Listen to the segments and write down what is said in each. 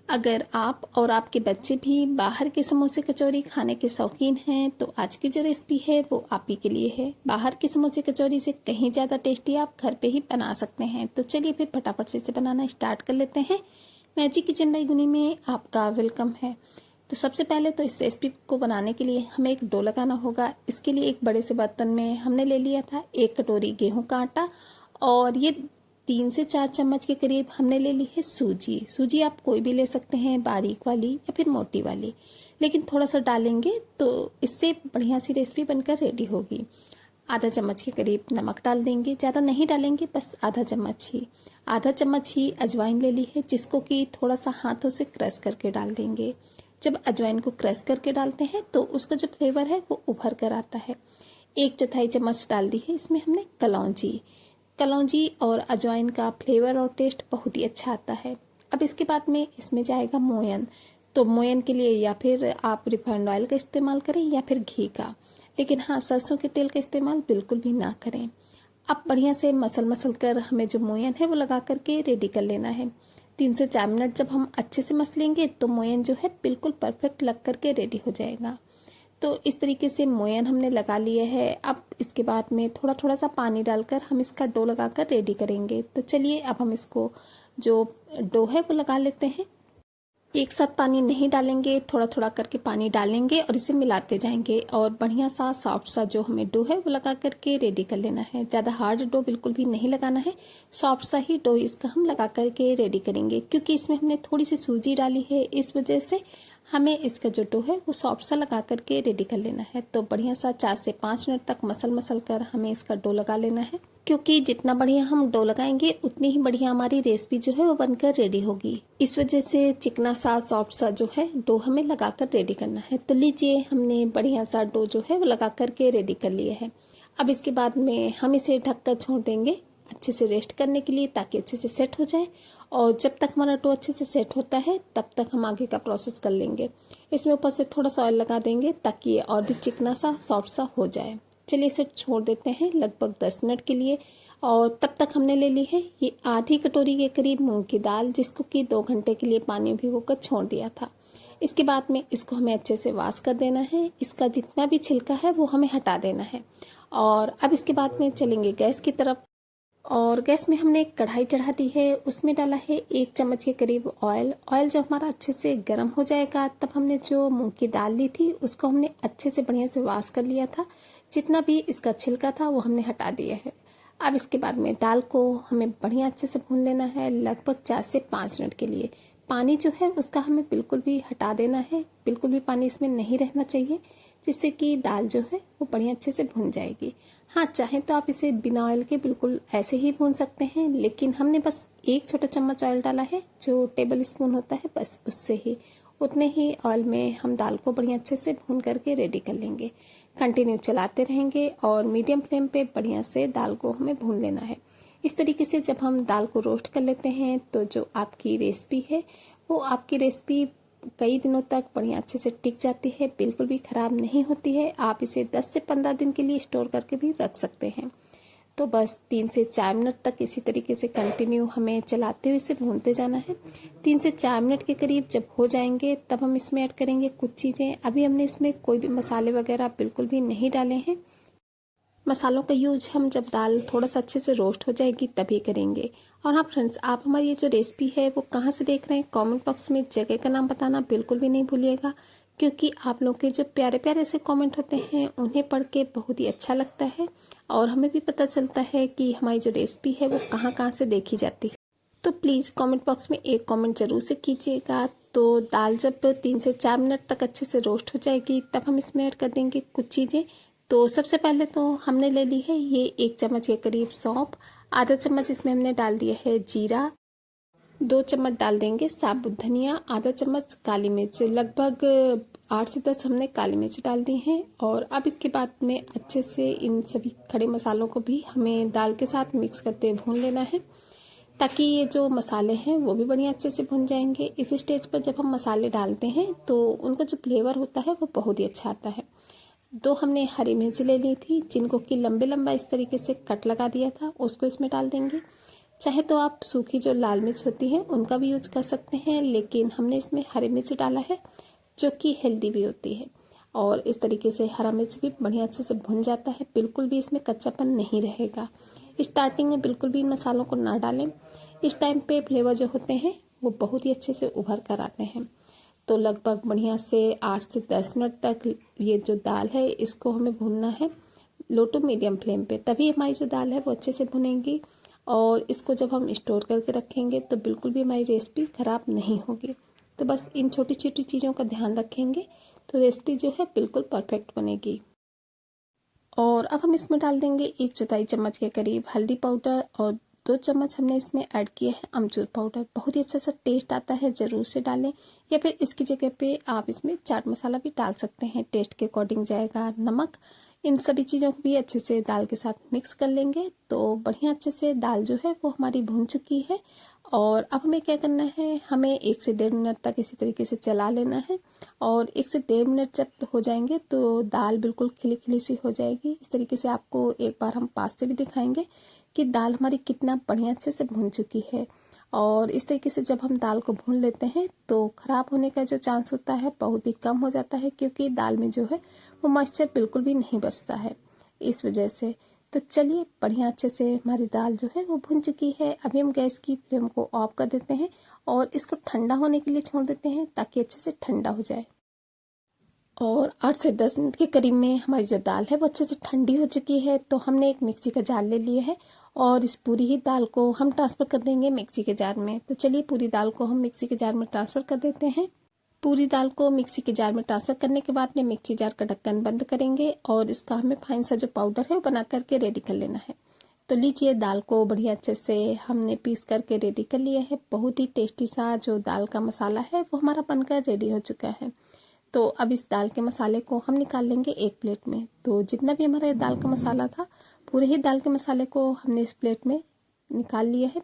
अगर आप और आपके बच्चे भी बाहर के समोसे कचौरी खाने के शौकीन हैं तो आज की जो रेसिपी है वो आप ही के लिए है। बाहर के समोसे कचौरी से कहीं ज़्यादा टेस्टी आप घर पे ही बना सकते हैं। तो चलिए फिर फटाफट से इसे बनाना स्टार्ट कर लेते हैं। मैजिक किचन बाई गुनी में आपका वेलकम है। तो सबसे पहले तो इस रेसिपी को बनाने के लिए हमें एक डो लगाना होगा। इसके लिए एक बड़े से बर्तन में हमने ले लिया था 1 कटोरी गेहूँ का आटा और ये 3 से 4 चम्मच के करीब हमने ले ली है सूजी। सूजी आप कोई भी ले सकते हैं, बारीक वाली या फिर मोटी वाली, लेकिन थोड़ा सा डालेंगे तो इससे बढ़िया सी रेसिपी बनकर रेडी होगी। आधा चम्मच के करीब नमक डाल देंगे, ज़्यादा नहीं डालेंगे, बस आधा चम्मच ही। आधा चम्मच ही अजवाइन ले ली है जिसको कि थोड़ा सा हाथों से क्रश करके डाल देंगे। जब अजवाइन को क्रश करके डालते हैं तो उसका जो फ्लेवर है वो उभर कर आता है। 1/4 चम्मच डाल दी है इसमें हमने कलौंजी। कलौंजी और अजवाइन का फ्लेवर और टेस्ट बहुत ही अच्छा आता है। अब इसके बाद में इसमें जाएगा मोयन। तो मोयन के लिए या फिर आप रिफाइंड ऑयल का इस्तेमाल करें या फिर घी का, लेकिन हाँ, सरसों के तेल का इस्तेमाल बिल्कुल भी ना करें। अब बढ़िया से मसल कर हमें जो मोयन है वो लगा करके रेडी कर लेना है। 3 से 4 मिनट जब हम अच्छे से मसलेंगे तो मोयन जो है बिल्कुल परफेक्ट लग करके रेडी हो जाएगा। तो इस तरीके से मोयन हमने लगा लिए है। अब इसके बाद में थोड़ा थोड़ा सा पानी डालकर हम इसका डो लगाकर रेडी करेंगे। तो चलिए अब हम इसको जो डो है वो लगा लेते हैं। एक साथ पानी नहीं डालेंगे, थोड़ा थोड़ा करके पानी डालेंगे और इसे मिलाते जाएंगे और बढ़िया सा सॉफ्ट सा जो हमें डो है वो लगा करके रेडी कर लेना है। ज़्यादा हार्ड डो बिल्कुल भी नहीं लगाना है, सॉफ्ट सा ही डो इसका हम लगा करके रेडी करेंगे। क्योंकि इसमें हमने थोड़ी सी सूजी डाली है, इस वजह से हमें इसका जो डो है वो सॉफ्ट सा लगा करके रेडी कर लेना है। तो बढ़िया सा 4 से 5 मिनट तक मसल कर हमें इसका डो लगा लेना है। क्योंकि जितना बढ़िया हम डो लगाएंगे उतनी ही बढ़िया हमारी रेसिपी जो है वो बनकर रेडी होगी। इस वजह से चिकना सा सॉफ्ट सा जो है डो हमें लगाकर रेडी करना है। तो लीजिए, हमने बढ़िया सा डो जो है वो लगा करके रेडी कर लिया है। अब इसके बाद में हम इसे ढककर छोड़ देंगे अच्छे से रेस्ट करने के लिए, ताकि अच्छे से सेट हो जाए। और जब तक हमारा डो अच्छे से सेट होता है तब तक हम आगे का प्रोसेस कर लेंगे। इसमें ऊपर से थोड़ा सा ऑयल लगा देंगे ताकि ये और भी चिकना सा सॉफ्ट सा हो जाए। चलिए इसे छोड़ देते हैं लगभग 10 मिनट के लिए। और तब तक हमने ले ली है ये आधी कटोरी के करीब मूंग की दाल, जिसको कि 2 घंटे के लिए पानी में भिगोकर छोड़ दिया था। इसके बाद में इसको हमें अच्छे से वॉश कर देना है। इसका जितना भी छिलका है वो हमें हटा देना है। और अब इसके बाद में चलेंगे गैस की तरफ। और गैस में हमने एक कढ़ाई चढ़ा दी है, उसमें डाला है 1 चम्मच के करीब ऑयल। ऑयल जब हमारा अच्छे से गर्म हो जाएगा तब हमने जो मूंग की दाल ली थी उसको हमने अच्छे से बढ़िया से वॉश कर लिया था। जितना भी इसका छिलका था वो हमने हटा दिया है। अब इसके बाद में दाल को हमें बढ़िया अच्छे से भून लेना है लगभग 4 से 5 मिनट के लिए। पानी जो है उसका हमें बिल्कुल भी हटा देना है, बिल्कुल भी पानी इसमें नहीं रहना चाहिए, जिससे कि दाल जो है वो बढ़िया अच्छे से भुन जाएगी। हाँ, चाहें तो आप इसे बिना ऑयल के बिल्कुल ऐसे ही भून सकते हैं, लेकिन हमने बस 1 छोटा चम्मच ऑयल डाला है, जो टेबल स्पून होता है, बस उससे ही उतने ही ऑयल में हम दाल को बढ़िया अच्छे से भून करके रेडी कर लेंगे। कंटिन्यू चलाते रहेंगे और मीडियम फ्लेम पे बढ़िया से दाल को हमें भून लेना है। इस तरीके से जब हम दाल को रोस्ट कर लेते हैं तो जो आपकी रेसिपी है वो आपकी रेसिपी कई दिनों तक बढ़िया अच्छे से टिक जाती है, बिल्कुल भी ख़राब नहीं होती है। आप इसे 10 से 15 दिन के लिए स्टोर करके भी रख सकते हैं। तो बस 3 से 4 मिनट तक इसी तरीके से कंटिन्यू हमें चलाते हुए इसे भूनते जाना है। 3 से 4 मिनट के करीब जब हो जाएंगे तब हम इसमें ऐड करेंगे कुछ चीज़ें। अभी हमने इसमें कोई भी मसाले वगैरह बिल्कुल भी नहीं डाले हैं। मसालों का यूज हम जब दाल थोड़ा सा अच्छे से रोस्ट हो जाएगी तभी करेंगे। और हाँ फ्रेंड्स, आप हमारी ये जो रेसिपी है वो कहाँ से देख रहे हैं, कमेंट बॉक्स में जगह का नाम बताना बिल्कुल भी नहीं भूलिएगा। क्योंकि आप लोगों के जो प्यारे प्यारे से कमेंट होते हैं उन्हें पढ़ के बहुत ही अच्छा लगता है और हमें भी पता चलता है कि हमारी जो रेसिपी है वो कहाँ कहाँ से देखी जाती है। तो प्लीज़ कमेंट बॉक्स में एक कमेंट ज़रूर से कीजिएगा। तो दाल जब 3 से 4 मिनट तक अच्छे से रोस्ट हो जाएगी तब हम इसमें ऐड कर देंगे कुछ चीज़ें। तो सबसे पहले तो हमने ले ली है ये 1 चम्मच के करीब सौंफ। आधा चम्मच इसमें हमने डाल दिया है जीरा। 2 चम्मच डाल देंगे साबुत धनिया। आधा चम्मच काली मिर्च, लगभग 8 से 10 हमने काली मिर्च डाल दी हैं। और अब इसके बाद में अच्छे से इन सभी खड़े मसालों को भी हमें दाल के साथ मिक्स करते भून लेना है, ताकि ये जो मसाले हैं वो भी बढ़िया अच्छे से भुन जाएंगे। इस स्टेज पर जब हम मसाले डालते हैं तो उनका जो फ्लेवर होता है वो बहुत ही अच्छा आता है। 2 हमने हरी मिर्च ले ली थी, जिनको कि लंबे लंबा इस तरीके से कट लगा दिया था, उसको इसमें डाल देंगे। चाहे तो आप सूखी जो लाल मिर्च होती है उनका भी यूज कर सकते हैं, लेकिन हमने इसमें हरी मिर्च डाला है जो कि हेल्दी भी होती है। और इस तरीके से हरा मिर्च भी बढ़िया अच्छे से भुन जाता है, बिल्कुल भी इसमें कच्चापन नहीं रहेगा। स्टार्टिंग में बिल्कुल भी इन मसालों को ना डालें, इस टाइम पे फ्लेवर जो होते हैं वो बहुत ही अच्छे से उभर कर आते हैं। तो लगभग बढ़िया से 8 से 10 मिनट तक ये जो दाल है इसको हमें भूनना है लो टू मीडियम फ्लेम पे, तभी हमारी जो दाल है वो अच्छे से भुनेगी। और इसको जब हम स्टोर करके रखेंगे तो बिल्कुल भी हमारी रेसिपी ख़राब नहीं होगी। तो बस इन छोटी छोटी चीज़ों का ध्यान रखेंगे तो रेसिपी जो है बिल्कुल परफेक्ट बनेगी। और अब हम इसमें डाल देंगे 1/4 चम्मच के करीब हल्दी पाउडर और 2 चम्मच हमने इसमें ऐड किया है अमचूर पाउडर। बहुत ही अच्छा सा टेस्ट आता है, ज़रूर से डालें। या फिर इसकी जगह पे आप इसमें चाट मसाला भी डाल सकते हैं, टेस्ट के अकॉर्डिंग जाएगा। नमक, इन सभी चीज़ों को भी अच्छे से दाल के साथ मिक्स कर लेंगे। तो बढ़िया अच्छे से दाल जो है वो हमारी भून चुकी है। और अब हमें क्या करना है, हमें 1 से 1.5 मिनट तक इसी तरीके से चला लेना है। और 1 से 1.5 मिनट जब हो जाएंगे तो दाल बिल्कुल खिली खिली सी हो जाएगी। इस तरीके से आपको एक बार हम पास से भी दिखाएंगे कि दाल हमारी कितना बढ़िया अच्छे से भून चुकी है। और इस तरीके से जब हम दाल को भून लेते हैं तो ख़राब होने का जो चांस होता है बहुत ही कम हो जाता है, क्योंकि दाल में जो है वो मॉइस्चर बिल्कुल भी नहीं बचता है इस वजह से। तो चलिए बढ़िया अच्छे से हमारी दाल जो है वो भुन चुकी है। अभी हम गैस की फ्लेम को ऑफ कर देते हैं और इसको ठंडा होने के लिए छोड़ देते हैं ताकि अच्छे से ठंडा हो जाए। और 8 से 10 मिनट के करीब में हमारी जो दाल है वो अच्छे से ठंडी हो चुकी है। तो हमने एक मिक्सी का जार ले लिया है और इस पूरी ही दाल को हम ट्रांसफ़र कर देंगे मिक्सी के जार में। तो चलिए पूरी दाल को हम मिक्सी के जार में ट्रांसफ़र कर देते हैं। पूरी दाल को मिक्सी के जार में ट्रांसफ़र करने के बाद में मिक्सी जार का ढक्कन बंद करेंगे और इसका हमें फाइन सा जो पाउडर है वो बना करके रेडी कर लेना है। तो लीजिए दाल को बढ़िया अच्छे से हमने पीस करके रेडी कर लिया है। बहुत ही टेस्टी सा जो दाल का मसाला है वो हमारा बनकर रेडी हो चुका है। तो अब इस दाल के मसाले को हम निकाल लेंगे एक प्लेट में। तो जितना भी हमारा दाल का मसाला था पूरे ही दाल के मसाले को हमने इस प्लेट में निकाल लिया है।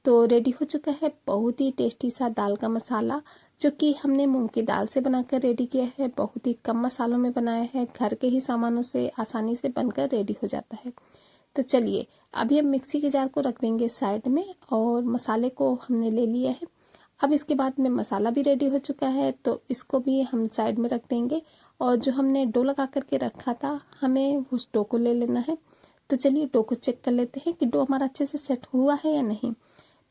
तो रेडी हो चुका है बहुत ही टेस्टी सा दाल का मसाला, जो कि हमने मूंग की दाल से बनाकर रेडी किया है। बहुत ही कम मसालों में बनाया है, घर के ही सामानों से आसानी से बनकर रेडी हो जाता है। तो चलिए अभी हम मिक्सी के जार को रख देंगे साइड में और मसाले को हमने ले लिया है। अब इसके बाद में मसाला भी रेडी हो चुका है तो इसको भी हम साइड में रख देंगे। और जो हमने डो लगा करके रखा था हमें उस डो को ले लेना है। तो चलिए डो को चेक कर लेते हैं कि डो हमारा अच्छे से सेट हुआ है या नहीं।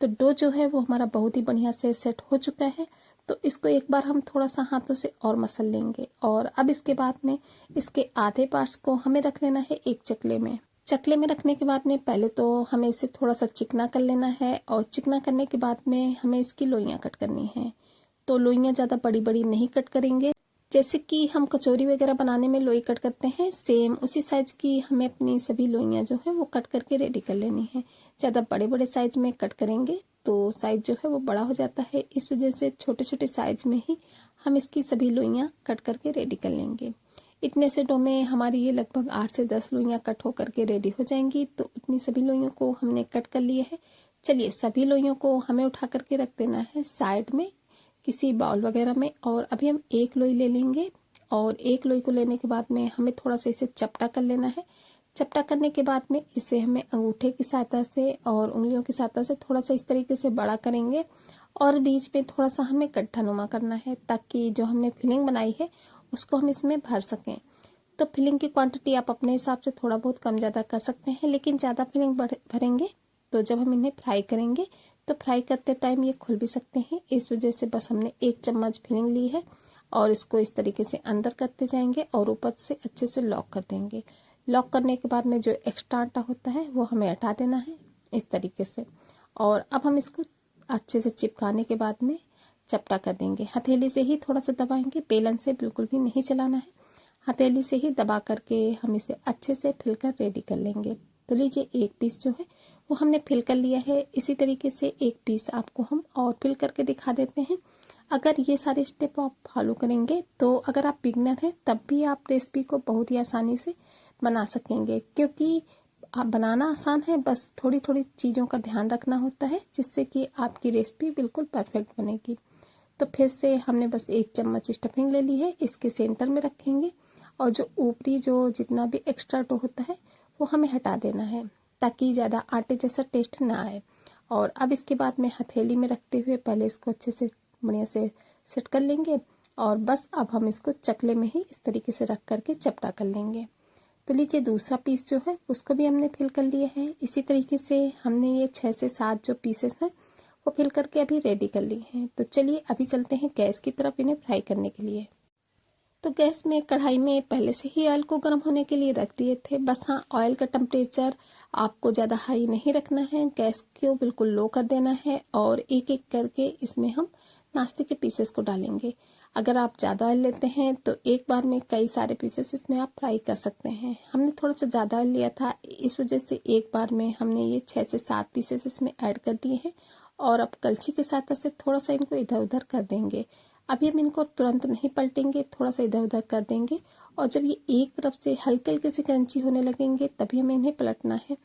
तो डो जो है वो हमारा बहुत ही बढ़िया से सेट हो चुका है। तो इसको एक बार हम थोड़ा सा हाथों से और मसल लेंगे। और अब इसके बाद में इसके आधे पार्ट्स को हमें रख लेना है एक चकले में। चकले में रखने के बाद में पहले तो हमें इसे थोड़ा सा चिकना कर लेना है और चिकना करने के बाद में हमें इसकी लोइयाँ कट करनी है। तो लोइयाँ ज़्यादा बड़ी बड़ी नहीं कट करेंगे, जैसे कि हम कचौरी वगैरह बनाने में लोई कट करते हैं सेम उसी साइज़ की हमें अपनी सभी लोइयाँ जो है वो कट करके रेडी कर लेनी है। ज़्यादा बड़े बड़े साइज़ में कट करेंगे तो साइज़ जो है वो बड़ा हो जाता है, इस वजह से छोटे छोटे साइज़ में ही हम इसकी सभी लोइयाँ कट करके रेडी कर लेंगे। इतने से डो में हमारी ये लगभग 8 से 10 लोइयाँ कट हो करके रेडी हो जाएंगी। तो उतनी सभी लोइयों को हमने कट कर लिए है। चलिए सभी लोइयों को हमें उठा करके रख देना है साइड में किसी बाउल वगैरह में। और अभी हम एक लोई ले लेंगे और एक लोई को लेने के बाद में हमें थोड़ा सा इसे चपटा कर लेना है। चपटा करने के बाद में इसे हमें अंगूठे की सहायता से और उंगलियों की सहायता से थोड़ा सा इस तरीके से बड़ा करेंगे और बीच में थोड़ा सा हमें गड्ढा नुमा करना है ताकि जो हमने फिलिंग बनाई है उसको हम इसमें भर सकें। तो फिलिंग की क्वांटिटी आप अपने हिसाब से थोड़ा बहुत कम ज़्यादा कर सकते हैं, लेकिन ज़्यादा फिलिंग भरेंगे तो जब हम इन्हें फ्राई करेंगे तो फ्राई करते टाइम ये खुल भी सकते हैं। इस वजह से बस हमने 1 चम्मच फिलिंग ली है और इसको इस तरीके से अंदर करते जाएंगे और ऊपर से अच्छे से लॉक कर देंगे। लॉक करने के बाद में जो एक्स्ट्रा आटा होता है वो हमें हटा देना है इस तरीके से। और अब हम इसको अच्छे से चिपकाने के बाद में चपटा कर देंगे। हथेली से ही थोड़ा सा दबाएंगे, बेलन से बिल्कुल भी नहीं चलाना है। हथेली से ही दबा करके हम इसे अच्छे से फिल कर रेडी कर लेंगे। तो लीजिए एक पीस जो है वो हमने फिल कर लिया है। इसी तरीके से एक पीस आपको हम और फिल करके दिखा देते हैं। अगर ये सारे स्टेप आप फॉलो करेंगे तो अगर आप बिगनर हैं तब भी आप रेसिपी को बहुत ही आसानी से बना सकेंगे, क्योंकि आप बनाना आसान है, बस थोड़ी थोड़ी चीज़ों का ध्यान रखना होता है जिससे कि आपकी रेसिपी बिल्कुल परफेक्ट बनेगी। तो फिर से हमने बस 1 चम्मच स्टफिंग ले ली है, इसके सेंटर में रखेंगे और जो ऊपरी जो जितना भी एक्स्ट्रा डो होता है वो हमें हटा देना है ताकि ज़्यादा आटे जैसा टेस्ट ना आए। और अब इसके बाद में हथेली में रखते हुए पहले इसको अच्छे से बढ़िया से सेट कर लेंगे और बस अब हम इसको चकले में ही इस तरीके से रख करके चपटा कर लेंगे। तो लीजिए दूसरा पीस जो है उसको भी हमने फिल कर लिया है। इसी तरीके से हमने ये 6 से 7 जो पीसेस हैं वो फिल करके अभी रेडी कर लिए हैं। तो चलिए अभी चलते हैं गैस की तरफ इन्हें फ्राई करने के लिए। तो गैस में कढ़ाई में पहले से ही ऑयल को गर्म होने के लिए रख दिए थे। बस हाँ, ऑयल का टेम्परेचर आपको ज़्यादा हाई नहीं रखना है, गैस को बिल्कुल लो कर देना है और एक एक करके इसमें हम नाश्ते के पीसेस को डालेंगे। अगर आप ज़्यादा ऑयल लेते हैं तो एक बार में कई सारे पीसेस इसमें आप फ्राई कर सकते हैं। हमने थोड़ा सा ज़्यादा ऑयल लिया था, इस वजह से एक बार में हमने ये 6 से 7 पीसेस इसमें ऐड कर दिए हैं और अब कलछी के साथ से थोड़ा सा इनको इधर उधर कर देंगे। अभी हम इनको तुरंत नहीं पलटेंगे, थोड़ा सा इधर उधर कर देंगे और जब ये एक तरफ से हल्के हल्के से क्रंची होने लगेंगे तभी हमें इन्हें पलटना है।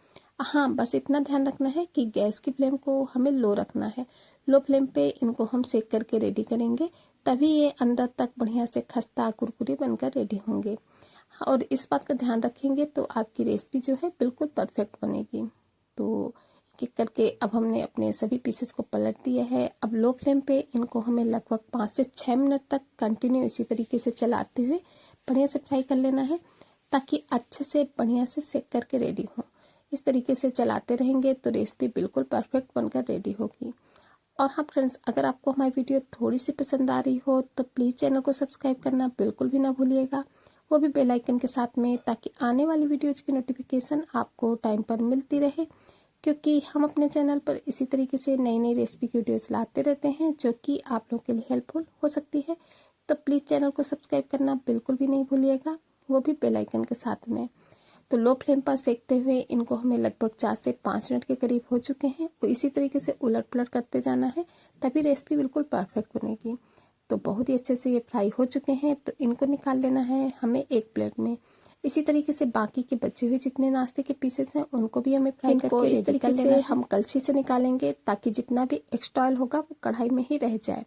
हाँ, बस इतना ध्यान रखना है कि गैस की फ्लेम को हमें लो रखना है। लो फ्लेम पे इनको हम सेक करके रेडी करेंगे, तभी ये अंदर तक बढ़िया से खस्ता कुरकुरे बनकर रेडी होंगे। और इस बात का ध्यान रखेंगे तो आपकी रेसिपी जो है बिल्कुल परफेक्ट बनेगी। तो एक एक करके अब हमने अपने सभी पीसेस को पलट दिया है। अब लो फ्लेम पे इनको हमें लगभग 5 से 6 मिनट तक कंटिन्यू इसी तरीके से चलाते हुए बढ़िया से फ्राई कर लेना है, ताकि अच्छे से बढ़िया से सेक करके रेडी हो। इस तरीके से चलाते रहेंगे तो रेसिपी बिल्कुल परफेक्ट बनकर रेडी होगी। और हाँ फ्रेंड्स, अगर आपको हमारी वीडियो थोड़ी सी पसंद आ रही हो तो प्लीज़ चैनल को सब्सक्राइब करना बिल्कुल भी ना भूलिएगा, वो भी बेल आइकन के साथ में, ताकि आने वाली वीडियोज़ की नोटिफिकेशन आपको टाइम पर मिलती रहे। क्योंकि हम अपने चैनल पर इसी तरीके से नई नई रेसिपी की वीडियोस लाते रहते हैं जो कि आप लोगों के लिए हेल्पफुल हो सकती है। तो प्लीज़ चैनल को सब्सक्राइब करना बिल्कुल भी नहीं भूलिएगा, वो भी बेल आइकन के साथ में। तो लो फ्लेम पर सेकते हुए इनको हमें लगभग 4 से 5 मिनट के करीब हो चुके हैं। तो इसी तरीके से उलट पुलट करते जाना है, तभी रेसिपी बिल्कुल परफेक्ट बनेगी। तो बहुत ही अच्छे से ये फ्राई हो चुके हैं, तो इनको निकाल लेना है हमें एक प्लेट में। इसी तरीके से बाकी के बचे हुए जितने नाश्ते के पीसेस हैं उनको भी हमें फ्राई करके इस तरीके से हम कलछी से निकालेंगे, ताकि जितना भी एक्स्ट्रा ऑयल होगा वो कढ़ाई में ही रह जाए।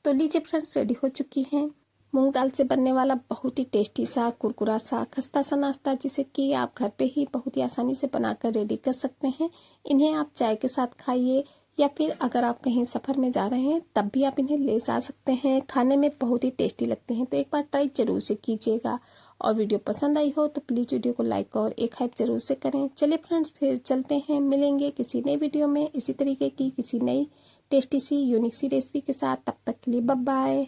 तो लीजिए फ्रेंड्स, रेडी हो चुकी हैं मूंग दाल से बनने वाला बहुत ही टेस्टी सा कुरकुरा सा खस्ता सा नाश्ता, जिसे कि आप घर पे ही बहुत ही आसानी से बनाकर रेडी कर सकते हैं। इन्हें आप चाय के साथ खाइए या फिर अगर आप कहीं सफ़र में जा रहे हैं तब भी आप इन्हें ले जा सकते हैं। खाने में बहुत ही टेस्टी लगते हैं, तो एक बार ट्राई जरूर से कीजिएगा। और वीडियो पसंद आई हो तो प्लीज़ वीडियो को लाइक और एक हाइप जरूर से करें। चलिए फ्रेंड्स, फिर चलते हैं, मिलेंगे किसी नई वीडियो में इसी तरीके की किसी नई टेस्टी सी यूनिक सी रेसिपी के साथ। तब तक के लिए बाय बाय।